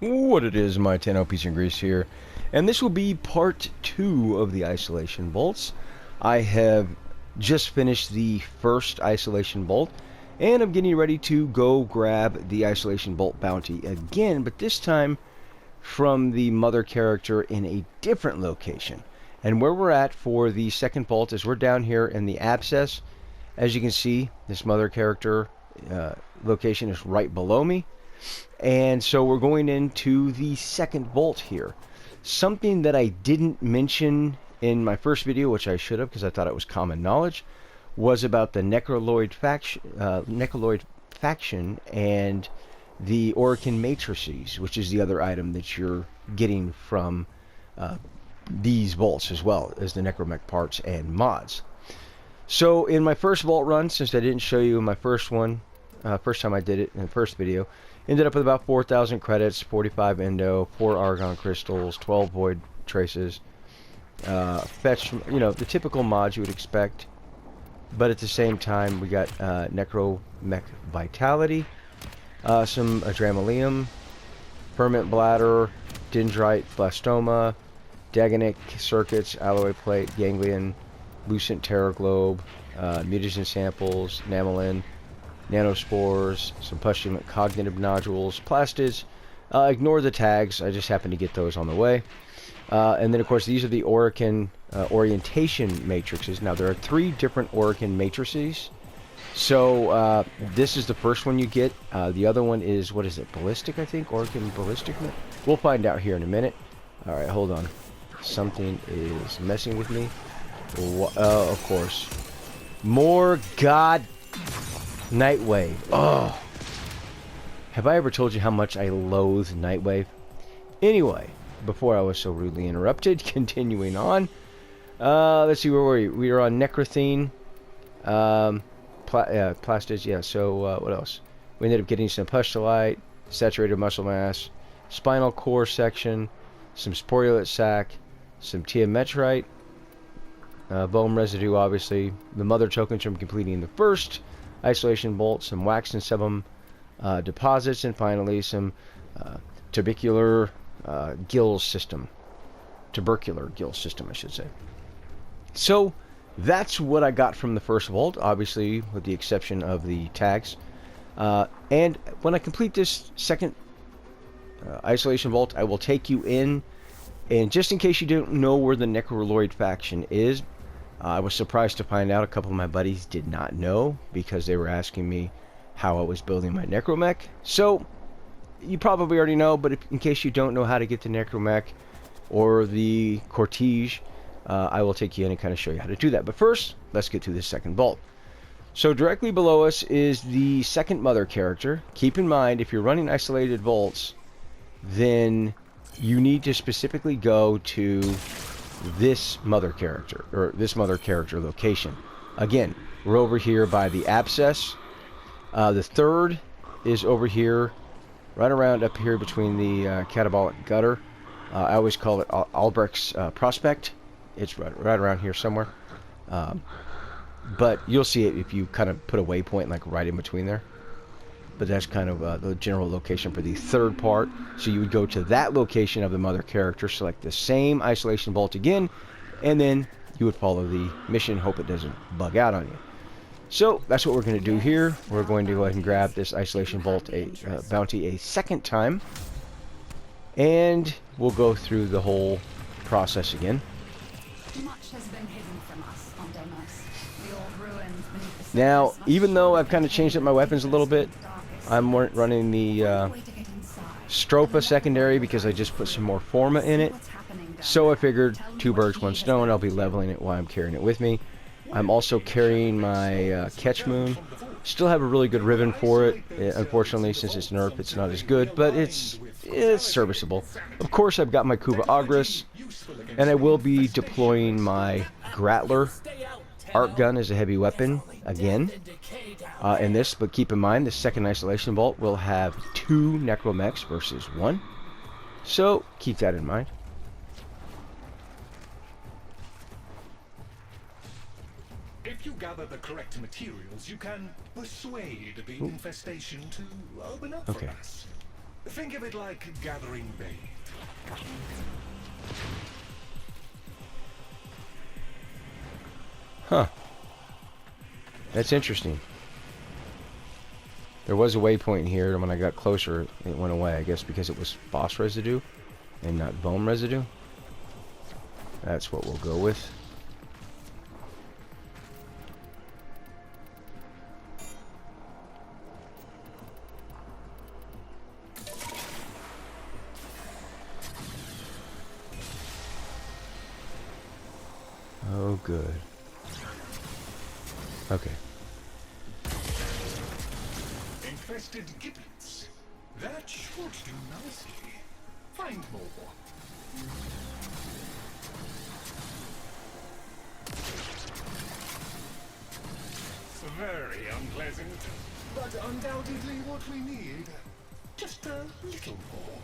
What it is, my 10 Peace and Grease here, and this will be part 2 of the Isolation Vaults. I have just finished the first Isolation Vault, and I'm getting ready to go grab the Isolation Vault bounty again, but this time from the mother character in a different location. And where we're at for the second vault is we're down here in the Abscess. As you can see, this mother character location is right below me. And so we're going into the second vault here. Something that I didn't mention in my first video, which I should have because I thought it was common knowledge, was about the Necroloid faction and the Orokin matrices, which is the other item that you're getting from these vaults, as well as the Necromech parts and mods. So in my first vault run, since I didn't show you in my first one, first time I did it in the first video, ended up with about 4,000 credits, 45 endo, 4 argon crystals, 12 void traces, fetched, you know, the typical mods you would expect. But at the same time, we got Necromech Vitality, some Adramalium, Ferment Bladder, Dendrite Blastoma, Daganic Circuits, Alloy Plate, Ganglion, Lucent Terror Globe, Mutagen Samples, Namelin, Nanospores, some Pustulant Cognitive Nodules, Plastids. Ignore the tags, I just happened to get those on the way. And then, of course, these are the Orokin orientation matrices. Now, there are 3 different Orokin matrices. So, this is the first one you get. The other one is, what is it, Ballistic, I think? Orokin Ballistic? We'll find out here in a minute. Alright, hold on. Something is messing with me. Of course. More God Nightwave. Oh. Have I ever told you how much I loathe Nightwave? Anyway, before I was so rudely interrupted, continuing on. Let's see, where were we? We were on Necrothene. Plastids, yeah, so what else? We ended up getting some Pustulite, Saturated Muscle Mass, Spinal Core section, some Sporulate Sac, some Tiametrite, Bone Residue, obviously, the Mother Tokens from completing the first Isolation Bolt, some Wax and Sebum deposits, and finally some tubercular gill system. Tubercular gill system, I should say. So, that's what I got from the first vault, obviously, with the exception of the tags. And when I complete this second Isolation Vault, I will take you in. And just in case you don't know where the Necroloid faction is, I was surprised to find out a couple of my buddies did not know because they were asking me how I was building my Necromech. So, you probably already know, but in case you don't know how to get the Necromech or the Cortege, I will take you in and kind of show you how to do that. But first, let's get to the second vault. So directly below us is the second mother character. Keep in mind, if you're running isolated vaults, then you need to specifically go to this mother character, or this mother character location. Again, we're over here by the Abscess. The third is over here, right around up here between the Catabolic Gutter. I always call it Albrecht's Prospect. It's right around here somewhere. But you'll see it if you kind of put a waypoint like right in between there. But that's kind of the general location for the third part. So you would go to that location of the mother character, select the same Isolation Vault again, and then you would follow the mission, hope it doesn't bug out on you. So that's what we're going to do here. We're going to go ahead and grab this Isolation Vault bounty a second time. And we'll go through the whole process again. Much has been hidden from us on Deimos. The old ruins beneath the Now, surface, even though I've kind of changed up my weapons a little bit, I'm running the Stropa secondary because I just put some more Forma in it. So I figured 2 birds, 1 stone. I'll be leveling it while I'm carrying it with me. I'm also carrying my Catch Moon. Still have a really good ribbon for it. Unfortunately, since it's nerfed, it's not as good, but it's serviceable. Of course, I've got my Kuba Agris, and I will be deploying my Grattler Arc Gun as a heavy weapon again in this, but keep in mind the second Isolation Vault will have 2 Necromechs versus 1, so keep that in mind. If you gather the correct materials, you can persuade the infestation to open up for us. Think of it like gathering bait. Huh. That's interesting. There was a waypoint here, and when I got closer, it went away. I guess because it was boss residue and not bone residue. That's what we'll go with. Oh, good. Okay. Infested gibbets. That should do nicely. Find more. Very unpleasant, but undoubtedly what we need. Just a little more.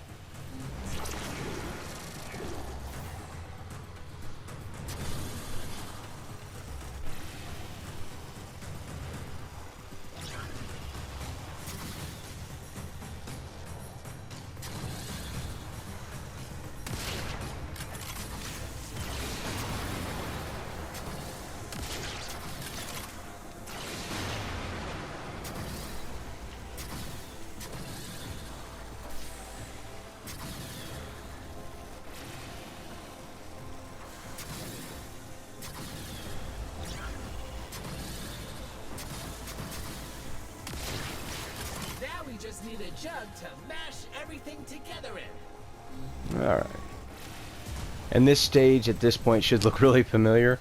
Just need a jug to mash everything together in. Alright. And this stage at this point should look really familiar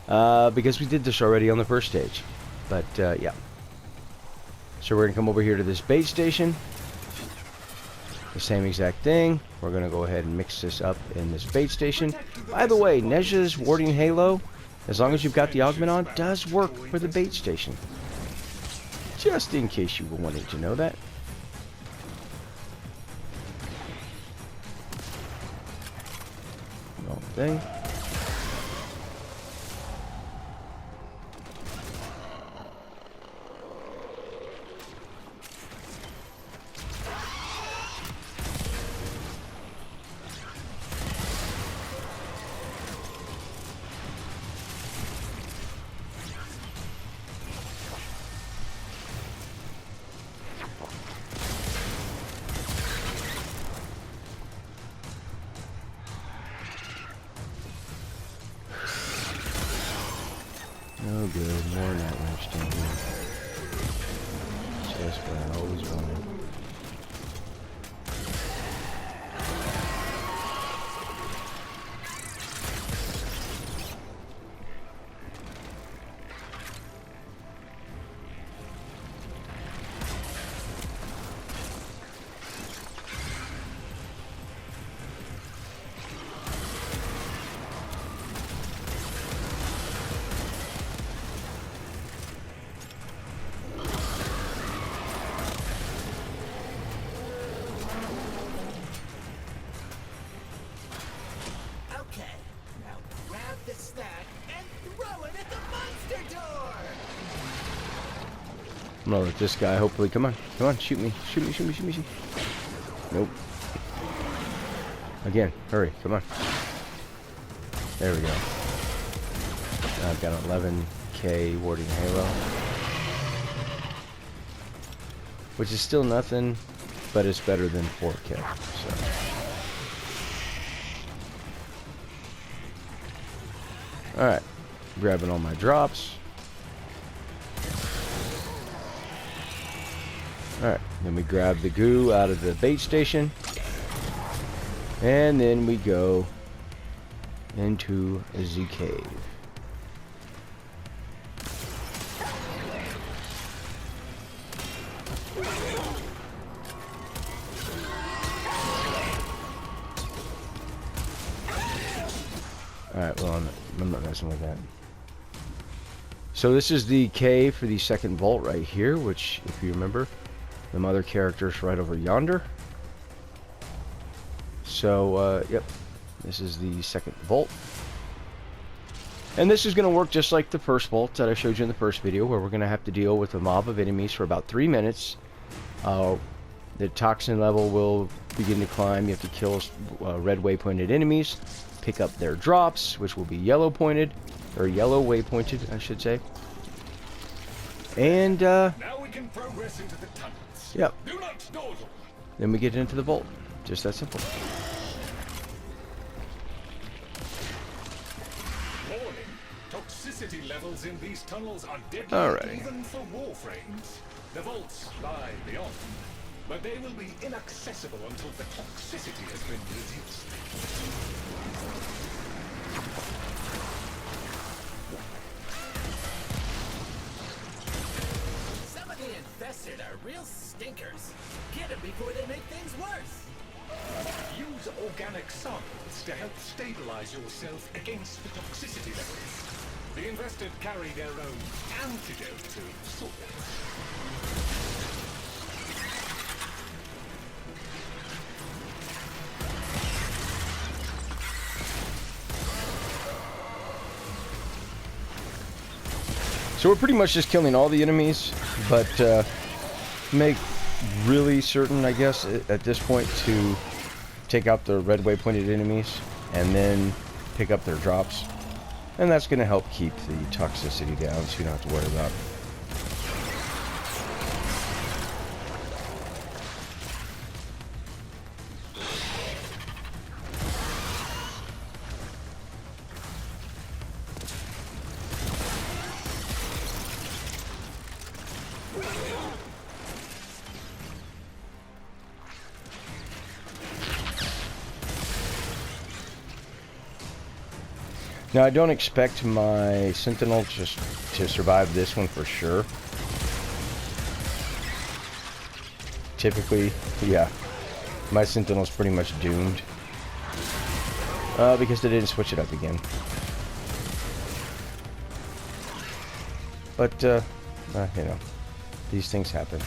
because we did this already on the first stage. But yeah. So we're going to come over here to this bait station. The same exact thing. We're going to go ahead and mix this up in this bait station. By the way, Nezha's Warding Halo, as long as you've got the augment on, does work for the bait station. Just in case you were wanting to know that. Wrong thing. Oh good, more night wrench down here. Just what I always wanted. I'm gonna let this guy hopefully come on. Come on, shoot me. Shoot me, shoot me, shoot me, shoot me. Nope. Again, hurry, come on. There we go. I've got an 11k warding halo. Which is still nothing, but it's better than 4k. So. Alright. Grabbing all my drops. Alright, then we grab the goo out of the bait station. And then we go into the cave. Alright, well, I'm not messing with that. So this is the cave for the second vault right here, which, if you remember, the mother character's right over yonder. So, yep, this is the second vault. And this is going to work just like the first vault that I showed you in the first video, where we're going to have to deal with a mob of enemies for about 3 minutes the toxin level will begin to climb. You have to kill red waypointed enemies, pick up their drops, which will be yellow pointed, or yellow waypointed, I should say. And Now we can progress into the tunnels. yep, Do not dawdle. then we get into the vault. Just that simple. Warning. Toxicity levels in these tunnels are deadly Alrighty. even for warframes. The vaults lie beyond, but they will be inaccessible until the toxicity has been reduced. Some of the infested are real stinkers. Get them before they make things worse. Use organic samples to help stabilize yourself against the toxicity levels. The invested carry their own antidote to sorts. So we're pretty much just killing all the enemies, but make really certain, I guess, at this point to take out the red waypointed enemies and then pick up their drops. And that's going to help keep the toxicity down, so you don't have to worry about it. Now, I don't expect my Sentinel just to survive this one for sure. Typically, yeah, my Sentinel's pretty much doomed. Because they didn't switch it up again. But, you know, these things happen.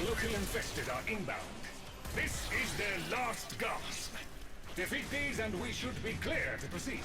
Local infested are inbound. This is their last gasp. Defeat these and we should be clear to proceed.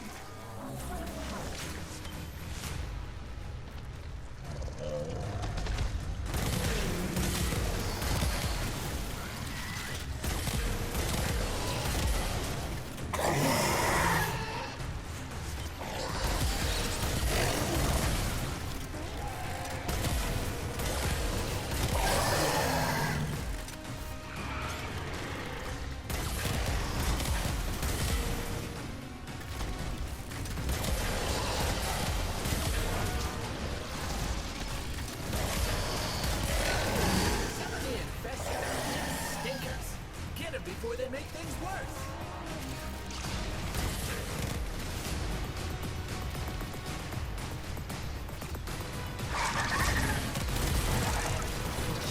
Before they make things worse.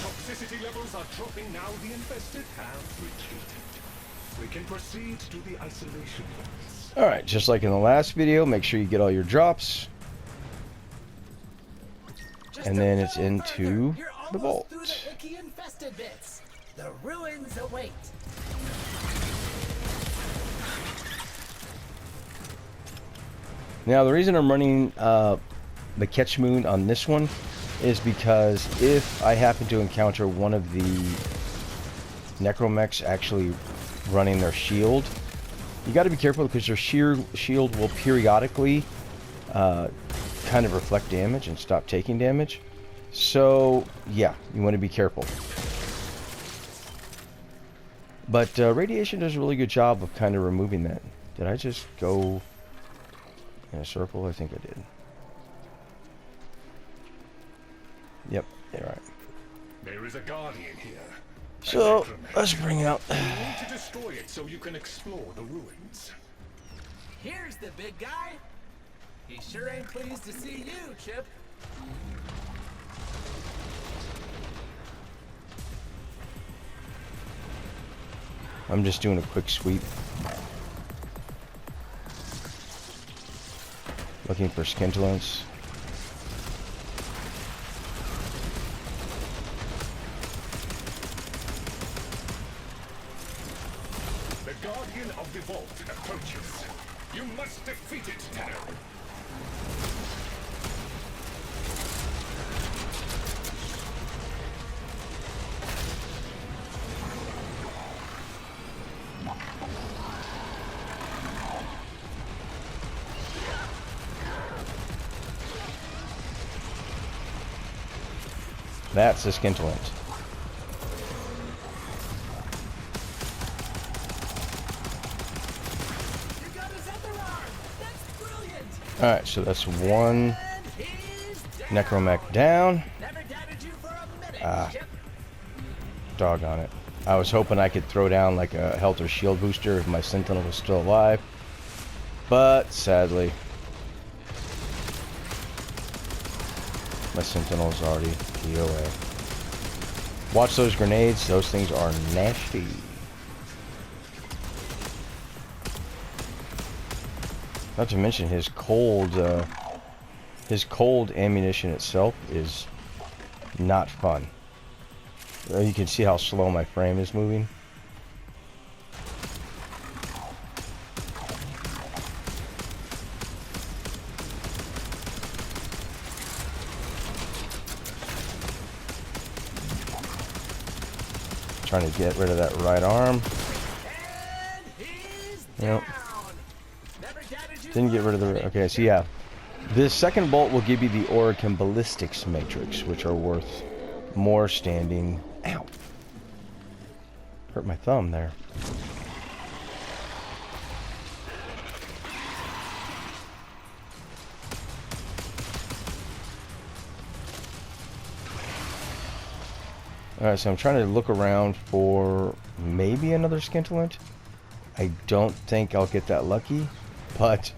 Toxicity levels are dropping now. The infested have retreated. We can proceed to the isolation points. Alright, just like in the last video, make sure you get all your drops. And then it's into the vault. Through the icky infested bits. The ruins await. Now, the reason I'm running the Catch Moon on this one is because if I happen to encounter one of the Necromechs actually running their shield, you got to be careful because their shield will periodically kind of reflect damage and stop taking damage. So, yeah, you want to be careful. But Radiation does a really good job of kind of removing that. Did I just go in a circle? I think I did. Yep, you're right. There is a guardian here. So, let's bring out... You need to destroy it so you can explore the ruins. Here's the big guy. He sure ain't pleased to see you, Chip. I'm just doing a quick sweep. Looking for Scintilants. The guardian of the vault approaches. You must defeat That's the scintillant. You got his upper arm. That's brilliant. Alright, so that's one And he's down. necromech down. Never doubted you for a minute, Ah. Chip. Doggone it. I was hoping I could throw down like a health or shield booster if my sentinel was still alive. But sadly, my sentinel's already POA. Watch those grenades. Those things are nasty. Not to mention his cold ammunition itself is not fun. You can see how slow my frame is moving. Trying to get rid of that right arm. And he's Yep. down. Never doubted you Didn't for get rid of the... minute, Okay, so Chip. yeah. This second bolt will give you the auric and ballistics matrix, which are worth more standing... Ow! Hurt my thumb there. Alright, so I'm trying to look around for maybe another scintillant. I don't think I'll get that lucky, but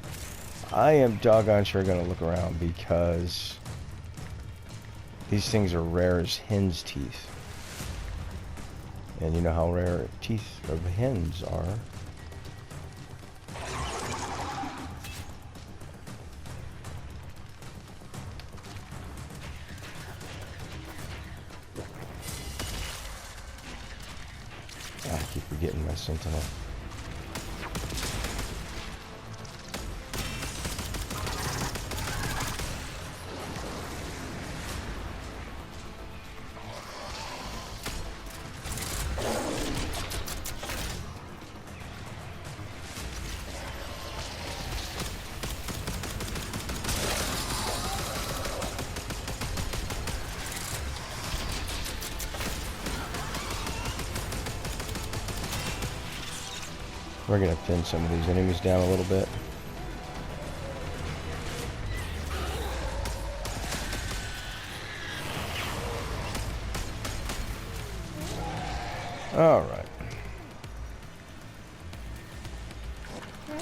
I am doggone sure going to look around because these things are rare as hen's teeth. And you know how rare teeth of hens are. I keep forgetting my sentinel. We're going to thin some of these enemies down a little bit. Alright.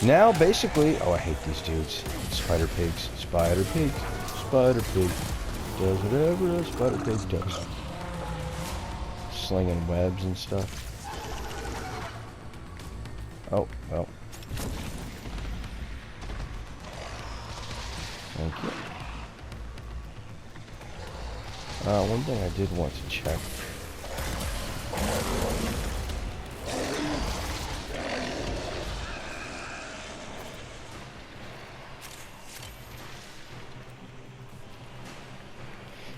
Now, basically... Oh, I hate these dudes. Spider pigs. Spider pig. Spider pig. Does whatever a spider pig does. Slinging webs and stuff. Oh, well. Thank you. One thing I did want to check.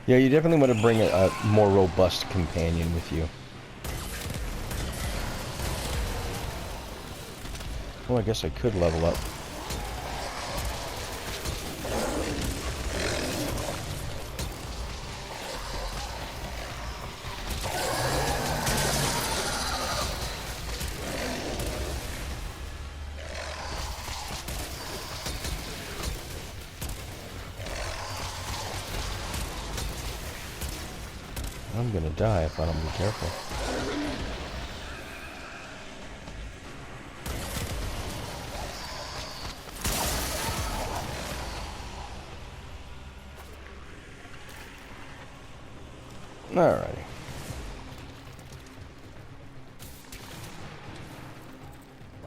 Yeah, you definitely want to bring a more robust companion with you. Well, I guess I could level up. I'm gonna die if I don't be careful. Alrighty.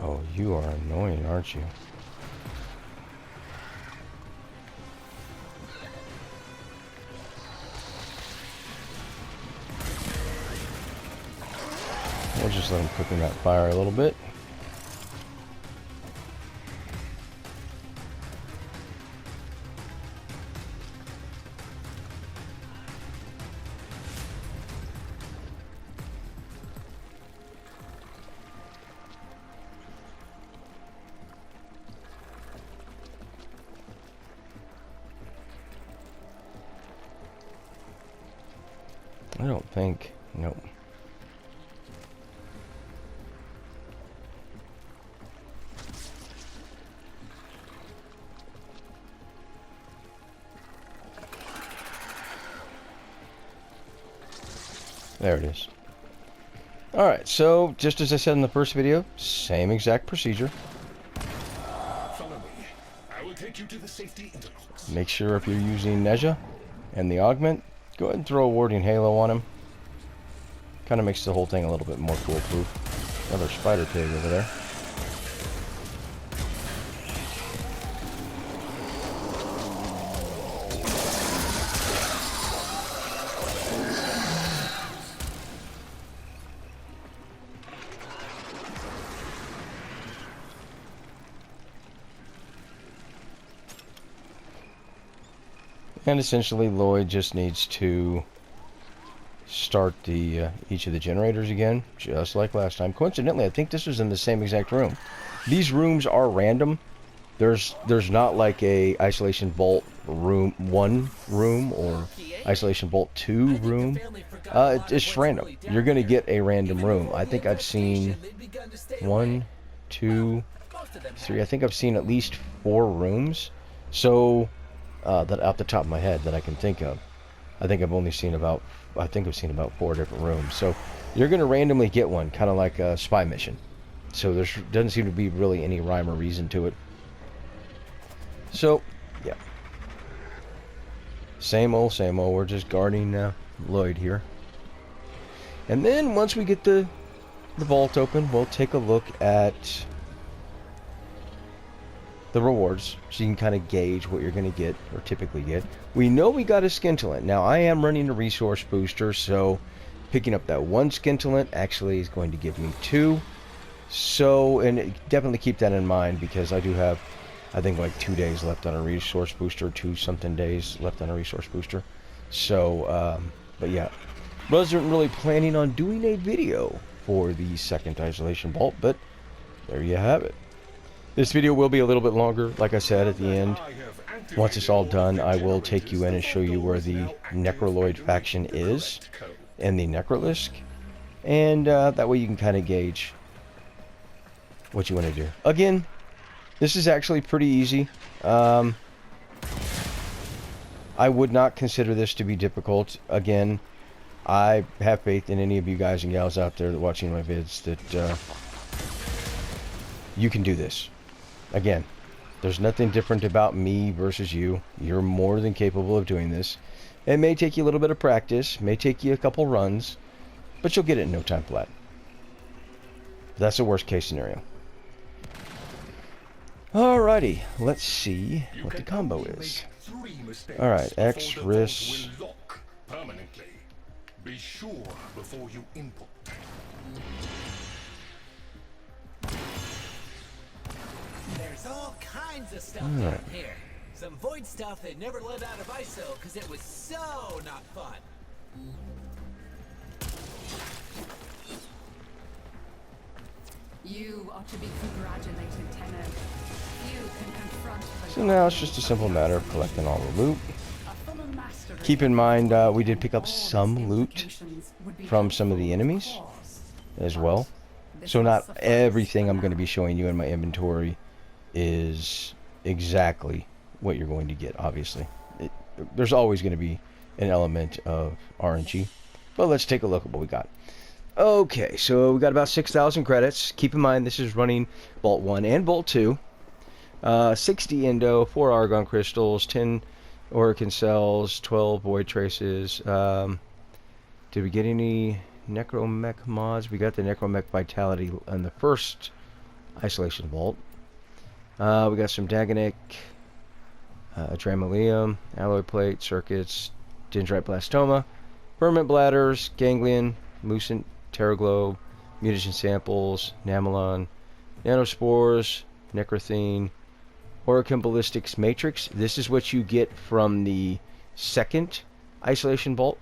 Oh, you are annoying, aren't you? We'll just let him cook in that fire a little bit. I don't think. Nope. There it is. Alright, so just as I said in the first video, same exact procedure. Follow me. I will take you to the safety interlocks. Make sure if you're using Neja and the augment, go ahead and throw a warding halo on him. Kind of makes the whole thing a little bit more foolproof. Another spider pig over there. And essentially Lloyd just needs to start the each of the generators again, just like last time. Coincidentally, I think this was in the same exact room. These rooms are random. There's not like a Isolation Vault room 1 room or Isolation Vault 2 room. It's just random. You're gonna get a random room. I think I've seen 1, 2, 3. I think I've seen at least 4 rooms. So that off the top of my head that I can think of. I think I've seen about 4 different rooms. So you're going to randomly get one, kind of like a spy mission. So there doesn't seem to be really any rhyme or reason to it. So, yeah. Same old, same old. We're just guarding Lloyd here. And then once we get the vault open, we'll take a look at the rewards, so you can kind of gauge what you're going to get, or typically get. We know we got a scintillant. Now, I am running a resource booster, so picking up that 1 scintillant actually is going to give me 2. So, and definitely keep that in mind, because I do have, I think, like 2 days left on a resource booster, 2-something days left on a resource booster. So, but yeah. Wasn't really planning on doing a video for the second Isolation Vault, but there you have it. This video will be a little bit longer, like I said at the end. Once it's all done, I will take you in and show you where the Necroloid faction is and the Necrolisk. And that way you can kind of gauge what you want to do. Again, this is actually pretty easy. I would not consider this to be difficult. Again, I have faith in any of you guys and gals out there that are watching my vids that you can do this. Again, there's nothing different about me versus you. You're more than capable of doing this. It may take you a little bit of practice, may take you a couple runs, but you'll get it in no time flat. That's the worst case scenario. Alrighty, let's see what the combo is. Alright, X, Risk. Permanently. Be sure before you input. There's all kinds of stuff down here. Some void stuff they never let out of ISO because it was so not fun. You are to be congratulated, Tenno. You can confront the So now it's just a simple matter of collecting all the loot. A full master of Keep in mind, we did pick up some loot from some of the enemies as well. So not everything I'm going to be showing you in my inventory is exactly what you're going to get, obviously. There's always going to be an element of RNG. But let's take a look at what we got. Okay, so we got about 6,000 credits. Keep in mind, this is running Vault 1 and Vault 2. 60 Endo, 4 Argon Crystals, 10 Orican Cells, 12 Void Traces. Did we get any Necromech mods? We got the Necromech Vitality on the first Isolation Vault. We got some Daganic, Dramolium, Alloy Plate, Circuits, Dendrite Blastoma, Ferment Bladders, Ganglion, Mucin, Terraglobe, Mutagen Samples, Namelon, Nanospores, Necrothene, Orican Ballistics Matrix. This is what you get from the second Isolation Vault.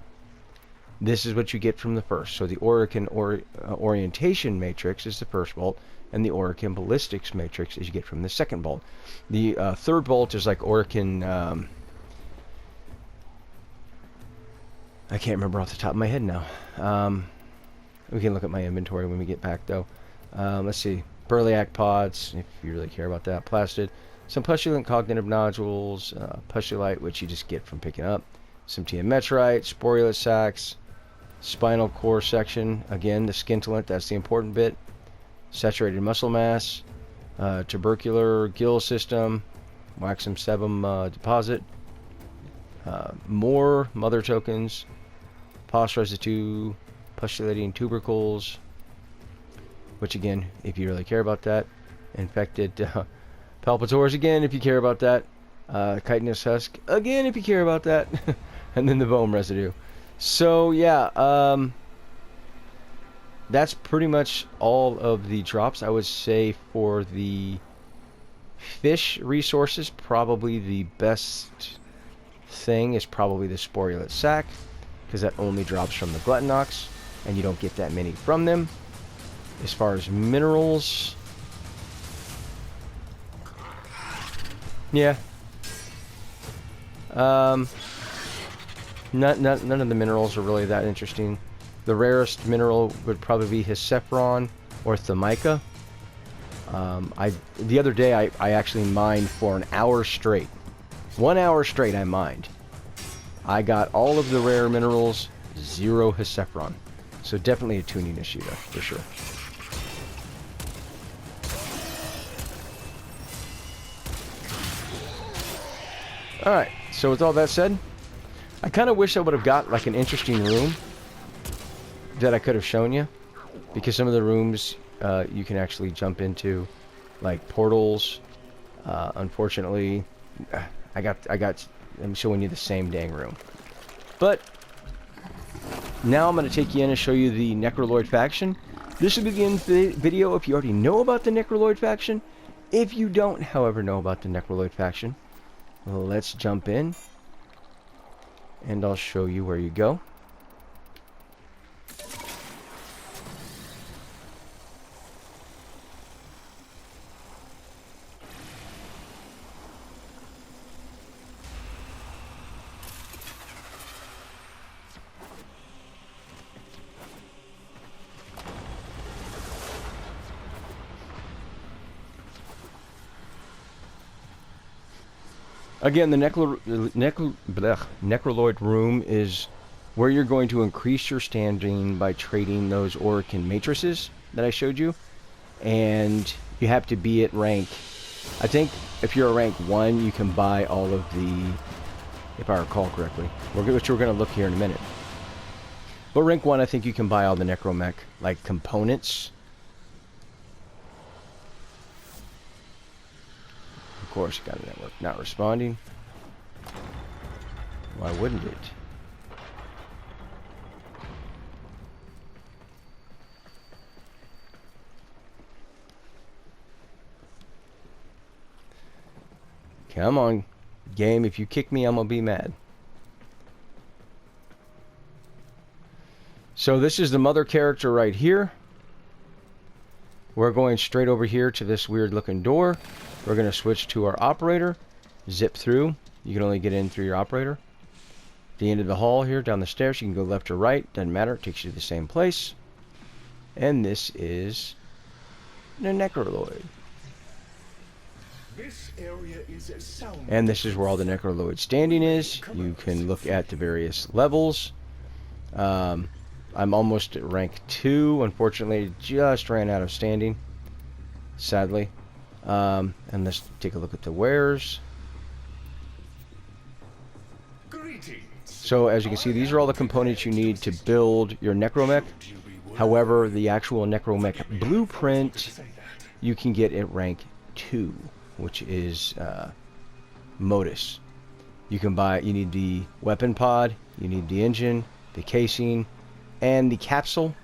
This is what you get from the first. So the Orican Orientation Matrix is the first vault, and the Orican Ballistics Matrix is you get from the second vault. The third vault is like Orican I can't remember off the top of my head now. We can look at my inventory when we get back, though. Let's see. Burlyak pods, if you really care about that. Plastid. Some pustulent cognitive nodules. Pustulite, which you just get from picking up. Some metrite. Sporulate sacs. Spinal core section. Again, the scintillant, that's the important bit. Saturated muscle mass. Tubercular gill system. Waxum sebum deposit. More mother tokens. Pos residue. Pustulating tubercles. Which again, if you really care about that. Infected palpators again, if you care about that. Chitinous husk again, if you care about that. And then the bone residue. So yeah, that's pretty much all of the drops. I would say for the fish resources, probably the best thing is probably the sporulate sac, because that only drops from the gluttonox, and you don't get that many from them. As far as minerals, yeah, none of the minerals are really that interesting. The rarest mineral would probably be Hesperon or Thamica. The other day I actually mined for an hour straight. 1 hour straight I mined. I got all of the rare minerals, 0 Hesperon. So definitely a tuning issue there, for sure. Alright, so with all that said, I kind of wish I would have got like an interesting room that I could have shown you, because some of the rooms you can actually jump into, like portals. Unfortunately, I'm showing you the same dang room. But now I'm going to take you in and show you the Necroloid faction. This will begin the video if you already know about the Necroloid faction. If you don't, however, know about the Necroloid faction, well, let's jump in and I'll show you where you go. Again, the Necroloid room is where you're going to increase your standing by trading those Orokin matrices that I showed you. And you have to be at rank, I think if you're a rank 1, you can buy all of the, if I recall correctly, which we're going to look here in a minute. But rank 1, I think you can buy all the Necromech, like, components. Of course, got a network not responding. Why wouldn't it? Come on, game. If you kick me, I'm gonna be mad. So this is the mother character right here. We're going straight over here to this weird looking door. We're going to switch to our operator. Zip through. You can only get in through your operator. The end of the hall here, down the stairs. You can go left or right. Doesn't matter. It takes you to the same place. And this is the Necroloid. This area is a sound. And this is where all the Necroloid standing is. You can look at the various levels. I'm almost at rank 2. Unfortunately, just ran out of standing. Sadly. And let's take a look at the wares. So as you can see, these are all the components you need to build your Necromech. However, the actual Necromech blueprint you can get at rank 2, which is Modus. You need the weapon pod, you need the engine, the casing, and the capsule.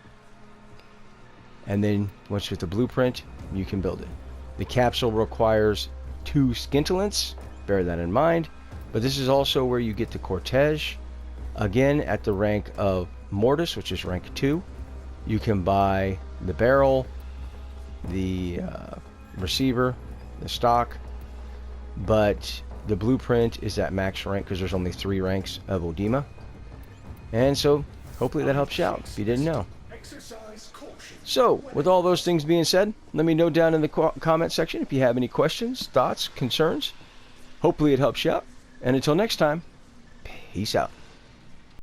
And then once with the blueprint, you can build it. The capsule requires 2 scintillants, bear that in mind. But this is also where you get the Cortege. Again, at the rank of Mortis, which is rank 2, you can buy the barrel, the receiver, the stock. But the blueprint is at max rank because there's only 3 ranks of Odema. And so, hopefully that helps you out if you didn't know. Exercise caution. So, with all those things being said, let me know down in the comment section if you have any questions, thoughts, concerns. Hopefully it helps you out. And until next time, peace out.